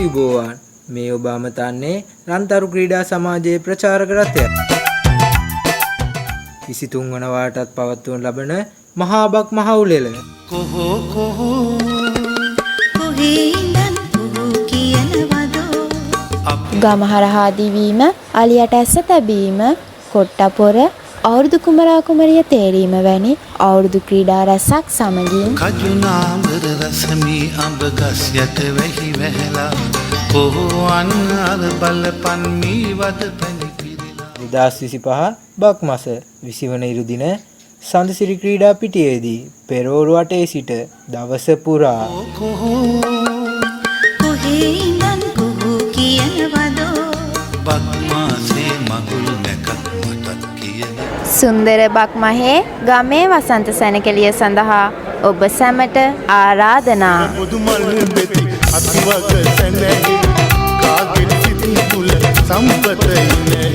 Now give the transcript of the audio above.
ආයුබෝවන්. මේ ඔබ අමතන්නේ රන්තරු ක්‍රීඩා සමාජයේ ප්‍රචාරක රථයක්. 23 වන වාරටත් පවත්වනු ලබන මහා බක් මහවුලෙල. කොහෝ කොහෝ කොහේ ඉඳන් කොහෝ කියනවදෝ ගමහරහා දිවීම, අලියට ඇස්ස තැබීම, කොට්ටපොර, අවුරුදු කුමරා කුමරිය තේරීම වැනි අවුරුදු ක්‍රීඩා රැසක් සමගින් කජුනාඹර රසමී අඹ ගස් යට වෙහි වැහැලා කොහෝ අන්නර බලපන් මී වද පැණි පිරිලා 2025 බක් මාස 20 වන ඉරු දින සඳසිරි ක්‍රීඩා පිටියේදී පෙරවරු 8 සිට දවස පුරා කොහේ ඉඳන් කොහෝ කියනවදෝ බක් මාසේ මගුල් නැකත් මටත් කියන සුන්දර බක් මහේ ගමේ වසන්ත සැනකෙළිය සඳහා ඔබ සැමට ආරාධනා. මුදුමල් බෙති අතිවක සැනැහි කාගෙත් සිත් තුල සම්පත ඉන්නේ